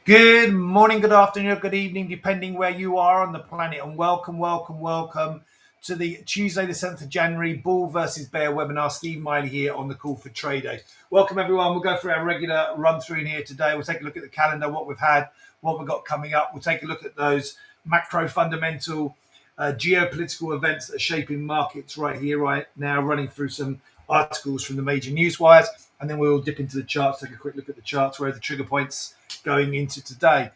Good morning, good afternoon, or good evening, depending where you are on the planet. And welcome to the Tuesday, the 7th of January, Bull versus Bear webinar. Steve Miley here on the Call for Trade Day. Welcome, everyone. We'll go through our regular run through in here today. We'll take a look at the calendar, what we've had, what we've got coming up. We'll take a look at those macro fundamental geopolitical events that are shaping markets right here, right now, running through some articles from the major news wires. And then we'll dip into the charts, take a quick look at the charts, where are the trigger points going into today.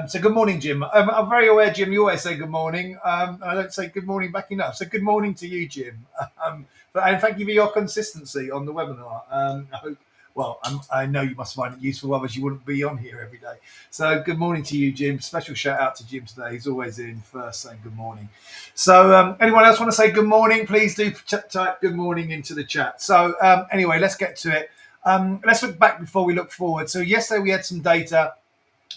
So good morning, Jim. I'm very aware, Jim, you always say good morning. I don't say good morning back enough. So good morning to you, Jim. And thank you for your consistency on the webinar. I hope, I know you must find it useful, otherwise you wouldn't be on here every day. So good morning to you, Jim. Special shout out to Jim today. He's always in first saying good morning. So anyone else want to say good morning? Please do type good morning into the chat. So anyway, let's get to it. Let's look back before we look forward. So yesterday we had some data,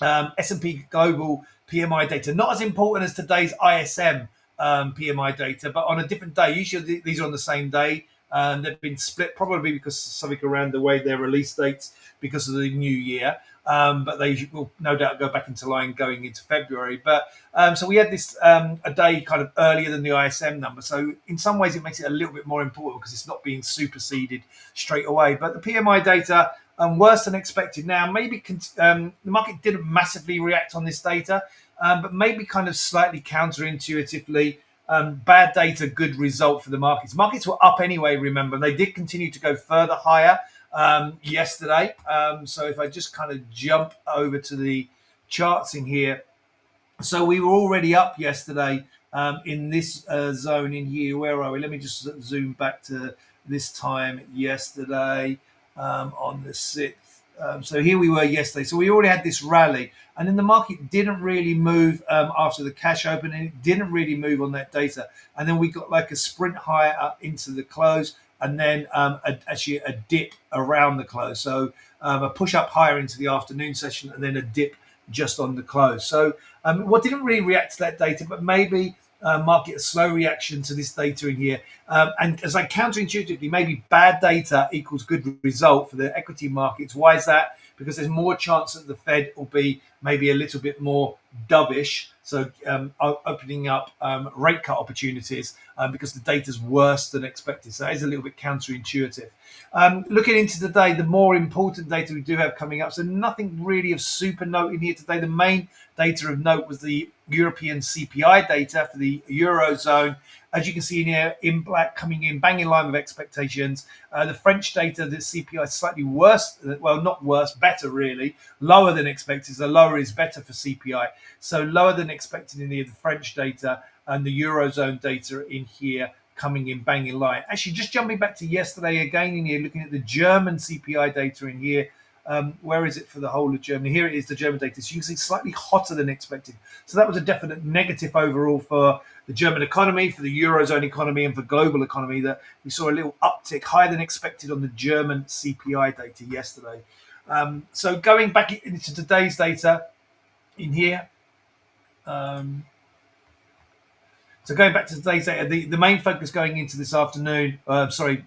S&P Global PMI data, not as important as today's ISM PMI data, but on a different day. Usually these are on the same day. They've been split probably because something around the way their release dates because of the new year. But they will no doubt go back into line going into February. But so we had this a day kind of earlier than the ISM number. So in some ways it makes it a little bit more important because it's not being superseded straight away. But the PMI data, worse than expected. Now, maybe the market didn't massively react on this data, but maybe kind of slightly counterintuitively. Bad data, good result for the markets. Markets were up anyway, remember. They did continue to go further higher yesterday. So if I just kind of jump over to the charts in here. So we were already up yesterday in this zone in here. Where are we? Let me just zoom back to this time yesterday on the 6th. So here we were yesterday. So we already had this rally. And then the market didn't really move after the cash open, and it didn't really move on that data. And then we got like a sprint higher up into the close, and then actually a dip around the close. So a push up higher into the afternoon session, and then a dip just on the close. So what didn't really react to that data, but maybe market a slow reaction to this data in here. And as I counterintuitively, maybe bad data equals good result for the equity markets. Why is that? Because there's more chance that the Fed will be maybe a little bit more dovish, so opening up rate cut opportunities because the data is worse than expected. So that is a little bit counterintuitive. Looking into today, the more important data we do have coming up. So nothing really of super note in here today. The main data of note was the European CPI data for the Eurozone. As you can see in here, in black, coming in, bang in line with expectations. The French data, the CPI is slightly worse. Well, not worse, better really. Lower than expected. So lower is better for CPI. So lower than expected in here, the French data and the Eurozone data in here coming in bang in line. Actually, just jumping back to yesterday again in here, looking at the German CPI data in here. Where is it for the whole of Germany? Here it is, the German data. So you can see slightly hotter than expected. So that was a definite negative overall for the German economy, for the Eurozone economy, and for global economy, that we saw a little uptick higher than expected on the German CPI data yesterday. So going back into today's data in here. So going back to today's data, the main focus going into this afternoon,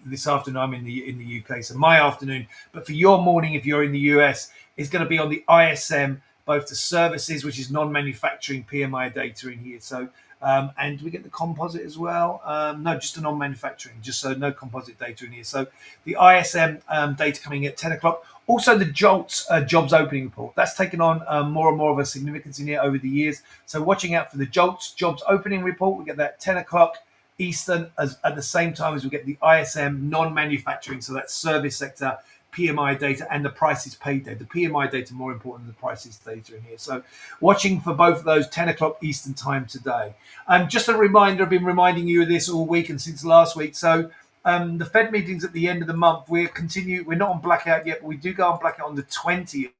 this afternoon I'm in the UK, so my afternoon, but for your morning if you're in the US, is going to be on the ISM, both the services, which is non-manufacturing PMI data in here. So and do we get the composite as well? No, just the non-manufacturing, just so no composite data in here. So the ISM data coming at 10 o'clock. Also, the JOLTS jobs opening report. That's taken on more and more of a significance in here over the years. So watching out for the JOLTS jobs opening report. We get that 10 o'clock Eastern at the same time as we get the ISM non-manufacturing, so that's service sector PMI data and the prices paid data. The PMI data more important than the prices data in here. So watching for both of those 10 o'clock Eastern time today. Just a reminder, I've been reminding you of this all week and since last week. So the Fed meetings at the end of the month, we're not on blackout yet, but we do go on blackout on the 20th.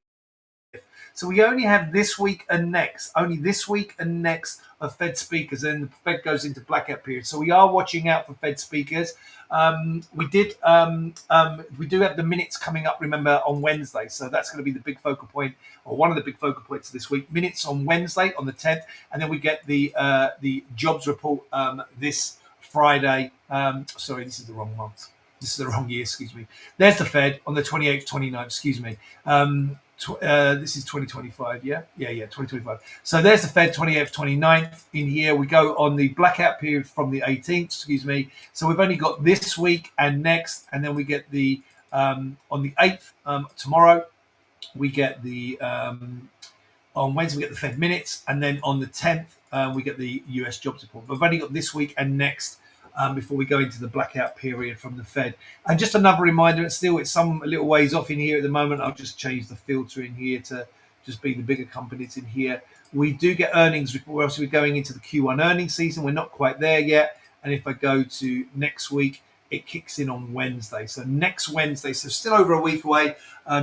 So we only have this week and next, of Fed speakers, and the Fed goes into blackout period. So we are watching out for Fed speakers. We do have the minutes coming up, remember, on Wednesday. So that's going to be the big focal point, or one of the big focal points of this week. Minutes on Wednesday, on the 10th, and then we get the jobs report this Friday. Sorry, this is the wrong month. This is the wrong year, excuse me. There's the Fed on the 28th, 29th, excuse me. This is 2025, yeah? Yeah, 2025. So there's the Fed 28th, 29th in here. We go on the blackout period from the 18th, excuse me. So we've only got this week and next, and then we get the, on the 8th, tomorrow, we get the, on Wednesday, we get the Fed minutes, and then on the 10th, we get the US jobs report. We've only got this week and next before we go into the blackout period from the Fed. And just another reminder, it's some little ways off in here at the moment. I'll just change the filter in here to just be the bigger companies in here. We do get earnings reports. We're going into the Q1 earnings season. We're not quite there yet. And if I go to next week, it kicks in on Wednesday. So next Wednesday, so still over a week away,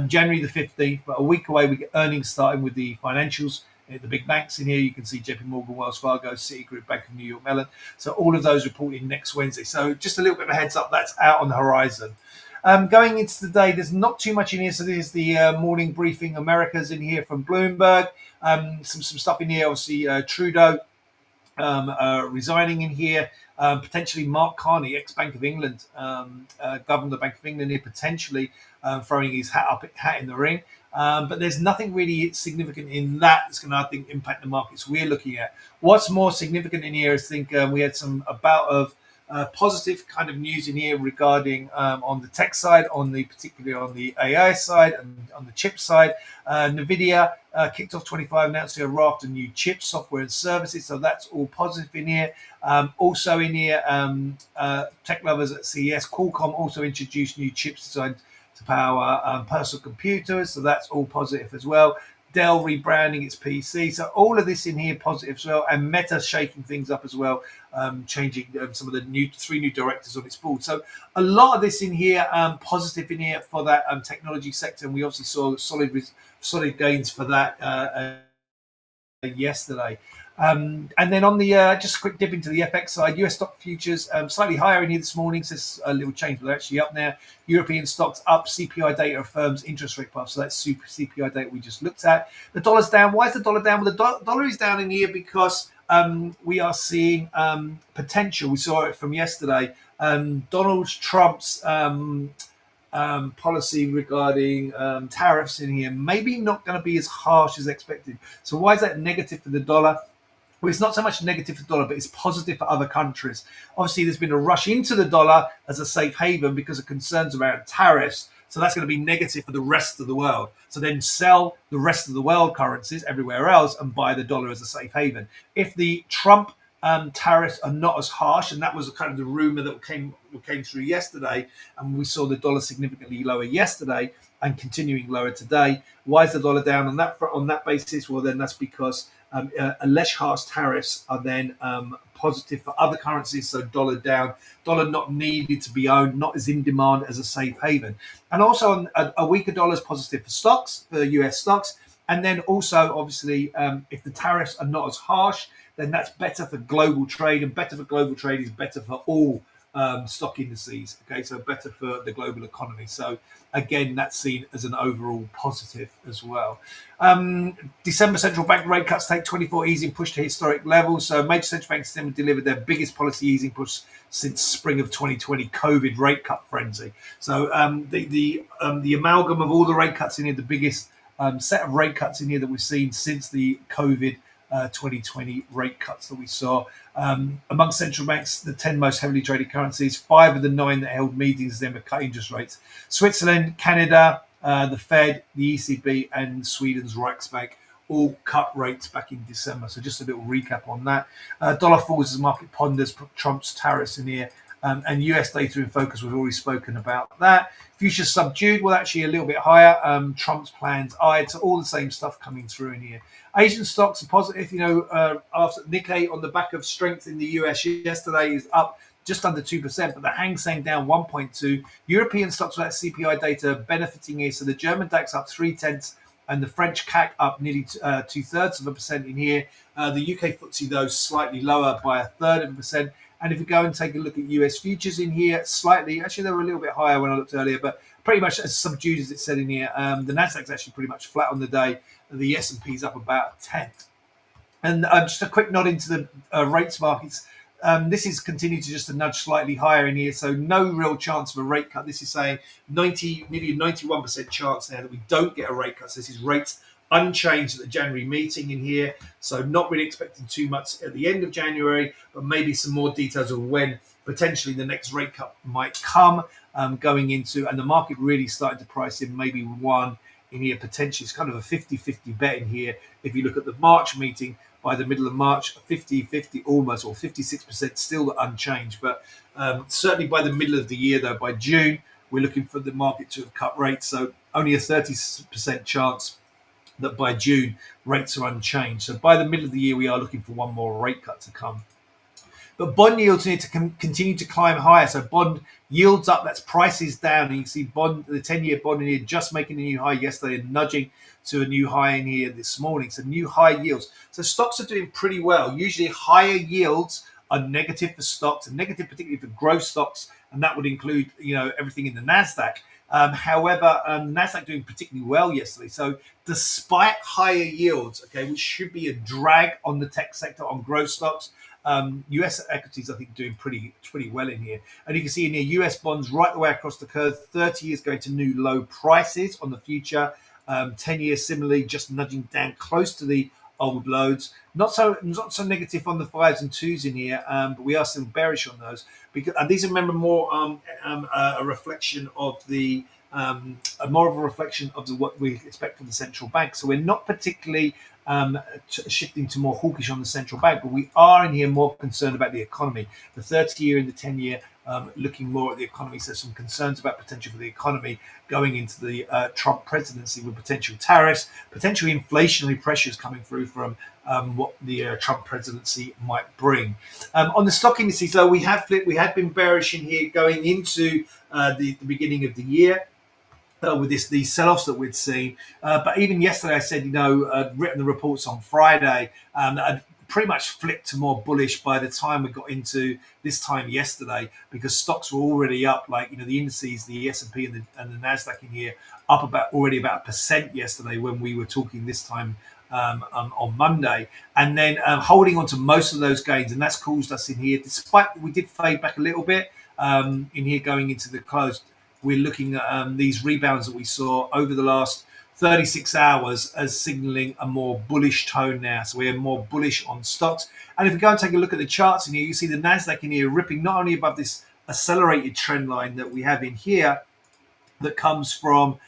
January the 15th, but a week away, we get earnings starting with the financials. The big banks in here, you can see JP Morgan, Wells Fargo, Citigroup, Bank of New York Mellon. So all of those reporting next Wednesday. So just a little bit of a heads up, that's out on the horizon. Going into the day, there's not too much in here. So there's the morning briefing Americas in here from Bloomberg. Some stuff in here, obviously Trudeau resigning in here. Potentially Mark Carney, ex-Bank of England, governor of the Bank of England here, potentially throwing his hat in the ring. But there's nothing really significant in that that's going to, I think, impact the markets we're looking at. What's more significant in here is, I think, we had some bout of positive kind of news in here regarding on the tech side, particularly on the AI side and on the chip side. NVIDIA kicked off 25, announcing a raft of new chips, software and services. So that's all positive in here. Also in here, tech lovers at CES, Qualcomm also introduced new chips designed to power personal computers. So that's all positive as well. Dell rebranding its PC. So all of this in here positive as well. And Meta shaking things up as well, changing some of the three new directors on its board. So a lot of this in here, positive in here for that technology sector. And we obviously saw solid gains for that yesterday. And then on the just a quick dip into the FX side, US stock futures slightly higher in here this morning. So it's a little change, but they're actually up there. European stocks up. CPI data affirms interest rate path. So that's super CPI data we just looked at. The dollar's down. Why is the dollar down? Well, the dollar is down in here because we are seeing potential. We saw it from yesterday. Donald Trump's policy regarding tariffs in here maybe not going to be as harsh as expected. So why is that negative for the dollar? Well, it's not so much negative for the dollar, but it's positive for other countries. Obviously, there's been a rush into the dollar as a safe haven because of concerns around tariffs. So that's going to be negative for the rest of the world. So then sell the rest of the world currencies everywhere else and buy the dollar as a safe haven. If the Trump tariffs are not as harsh, and that was kind of the rumor that came through yesterday, and we saw the dollar significantly lower yesterday and continuing lower today. Why is the dollar down on that basis? Well, then that's because less harsh tariffs are then positive for other currencies. So dollar down, dollar not needed to be owned, not as in demand as a safe haven. And also a weaker dollar is positive for stocks, for US stocks. And then also, obviously, if the tariffs are not as harsh, then that's better for global trade, and better for global trade is better for all stock indices. Okay, so better for the global economy. So again, that's seen as an overall positive as well. December central bank rate cuts take 24 easing push to historic levels. So major central banks delivered their biggest policy easing push since spring of 2020 COVID rate cut frenzy. So the amalgam of all the rate cuts in here, the biggest set of rate cuts in here that we've seen since the COVID 2020 rate cuts that we saw. Among central banks, the 10 most heavily traded currencies, 5 of the 9 that held meetings then were cut interest rates. Switzerland, Canada, the Fed, the ECB, and Sweden's Riksbank all cut rates back in December. So just a little recap on that. Dollar falls as market ponders Trump's tariffs in here. And US data in focus, we've already spoken about that. Futures subdued, well, actually a little bit higher. Trump's plans eyed, so all the same stuff coming through in here. Asian stocks are positive, after Nikkei on the back of strength in the US yesterday is up just under 2%, but the Hang Seng down 1.2. European stocks with that CPI data benefiting here. So the German DAX up 0.3, and the French CAC up nearly 0.2% in here. The UK FTSE, though, slightly lower by 1/3%. And if we go and take a look at US futures in here, slightly, actually they were a little bit higher when I looked earlier, but pretty much as subdued as it said in here. The Nasdaq's actually pretty much flat on the day. The S&P's up about 1/10. And just a quick nod into the rates markets. This is continued to just a nudge slightly higher in here, so no real chance of a rate cut. This is saying nearly 91% chance now that we don't get a rate cut. So this is rates unchanged at the January meeting in here. So not really expecting too much at the end of January, but maybe some more details of when potentially the next rate cut might come going into, and the market really starting to price in maybe one in here potentially. It's kind of a 50-50 bet in here. If you look at the March meeting, by the middle of March, 50-50 almost, or 56% still unchanged. But certainly by the middle of the year, though, by June, we're looking for the market to have cut rates. So only a 30% chance that by June rates are unchanged. So by the middle of the year, we are looking for one more rate cut to come. But bond yields need to continue to climb higher. So bond yields up, that's prices down. And you can see the 10-year bond in here just making a new high yesterday and nudging to a new high in here this morning. So new high yields. So stocks are doing pretty well. Usually higher yields are negative for stocks, and negative particularly for growth stocks, and that would include everything in the Nasdaq. However, Nasdaq doing particularly well yesterday. So despite higher yields, which should be a drag on the tech sector, on growth stocks, US equities, I think, doing pretty well in here. And you can see in here, US bonds right the way across the curve, 30 years going to new low prices on the future. 10 years similarly, just nudging down close to the old lows. Not so negative on the 5s and 2s in here, but we are still bearish on those. And these are, remember, more a reflection of the more of a reflection of what we expect from the central bank. So we're not particularly shifting to more hawkish on the central bank, but we are in here more concerned about the economy. The 30-year and the 10-year looking more at the economy. So some concerns about potential for the economy going into the Trump presidency with potential tariffs, potential inflationary pressures coming through from what the Trump presidency might bring. On the stock indices, though, we had been bearish in here going into the beginning of the year. With these sell-offs that we'd seen. But even yesterday, I said, I'd written the reports on Friday, that I'd pretty much flipped to more bullish by the time we got into this time yesterday, because stocks were already up, like, the indices, the S&P and the Nasdaq in here, up already about 1% yesterday when we were talking this time on Monday, and then holding on to most of those gains, and that's caused us in here, despite we did fade back a little bit in here going into the close. We're looking at these rebounds that we saw over the last 36 hours as signaling a more bullish tone now. So we're more bullish on stocks. And if we go and take a look at the charts in here, you see the Nasdaq in here ripping not only above this accelerated trend line that we have in here that comes from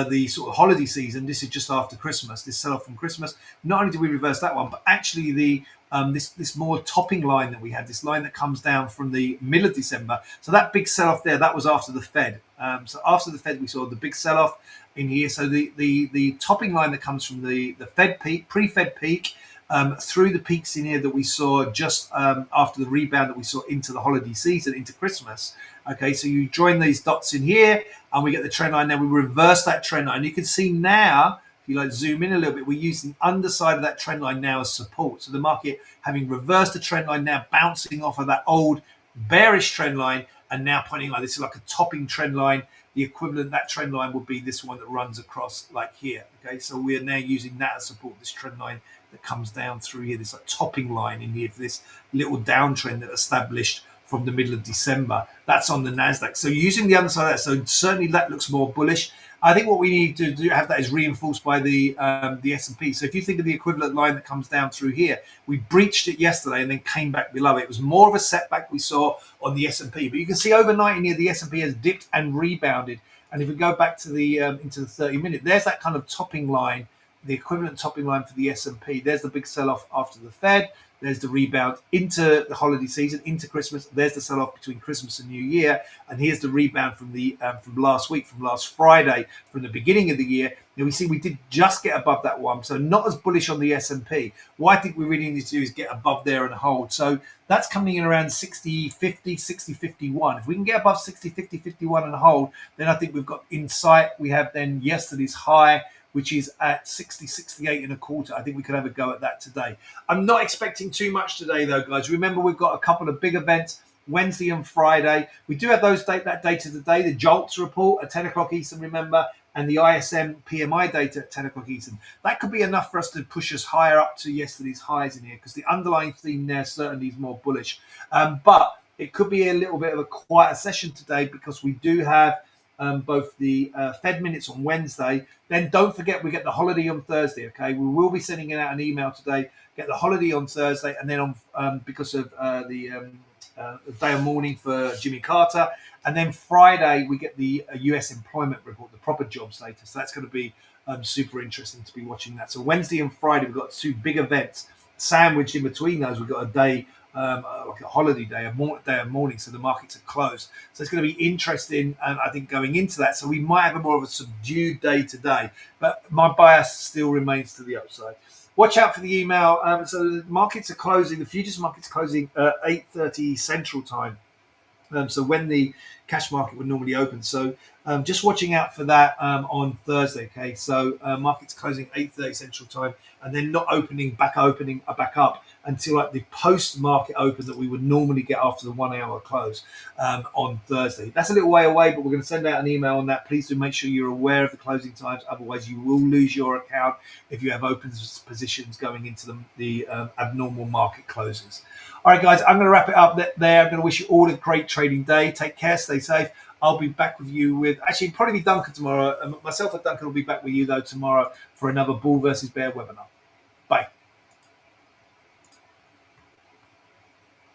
the sort of holiday season. This is just after Christmas, this sell-off from Christmas. Not only did we reverse that one, but actually the this more topping line that we had, this line that comes down from the middle of December. So that big sell-off there, that was after the Fed. So after the Fed, we saw the big sell-off in here. So the topping line that comes from the Fed peak, pre-Fed peak, through the peaks in here that we saw just after the rebound that we saw into the holiday season, into Christmas. Okay, so you join these dots in here, and we get the trend line. Now we reverse that trend line. You can see now, if you zoom in a little bit, we're using the underside of that trend line now as support. So the market having reversed the trend line, now bouncing off of that old bearish trend line, and now pointing like this is like a topping trend line. The equivalent, that trend line would be this one that runs across like here. Okay, so we are now using that as support, this trend line that comes down through here, this topping line in here for this little downtrend that established from the middle of December. That's on the Nasdaq. So using the underside of that, so certainly that looks more bullish. I think what we need to do have that is reinforced by the S&P. So if you think of the equivalent line that comes down through here, we breached it yesterday and then came back below it. It was more of a setback we saw on the S&P, but you can see overnight in here the S&P has dipped and rebounded. And if we go back to the into the 30-minute, there's that kind of topping line, the equivalent topping line for the S&P. There's the big sell-off after the Fed. There's the rebound into the holiday season, into Christmas. There's the sell-off between Christmas and New Year. And here's the rebound from the from last week, from last Friday, from the beginning of the year. Now we see we did just get above that one. So not as bullish on the S&P. What I think we really need to do is get above there and hold. So that's coming in around 60.50, 60.51. If we can get above 60.50, 51 and hold, then I think we've got in sight. We have then yesterday's high, which is at 60.68 and a quarter. I think we could have a go at that today. I'm not expecting too much today, though, guys. Remember, we've got a couple of big events, Wednesday and Friday. We do have that data today, the JOLTS report at 10 o'clock Eastern, remember. and the ISM PMI data at 10 o'clock Eastern. That could be enough for us to push us higher up to yesterday's highs in here, because the underlying theme there certainly is more bullish. But it could be a little bit of a quieter session today, because we do have both the Fed minutes on Wednesday. Then don't forget, we get the holiday on Thursday. Okay, we will be sending out an email today. Get the holiday on Thursday, and then on because of the day of mourning for Jimmy Carter, and then Friday we get the U.S. employment report, the proper jobs data. So that's going to be super interesting to be watching that. So Wednesday and Friday we've got two big events. Sandwiched in between those, we've got a day like a holiday day, day of mourning, so the markets are closed. So it's going to be interesting, I think, going into that. So we might have a more of a subdued day today, but my bias still remains to the upside. Watch out for the email. So the markets are closing. The futures market's closing at 8:30 Central Time. So when the cash market would normally open. So just watching out for that on Thursday. Okay, so markets closing 8:30 Central Time, and then not opening back up until like the post market open that we would normally get after the 1 hour close on Thursday. That's a little way away, but we're going to send out an email on that. Please do make sure you're aware of the closing times. Otherwise, you will lose your account if you have open positions going into the abnormal market closes. All right, guys, I'm going to wrap it up there. I'm going to wish you all a great trading day. Take care, stay safe. I'll be back with you with, actually, probably Duncan tomorrow. Myself and Duncan will be back with you, though, tomorrow for another Bull versus Bear webinar.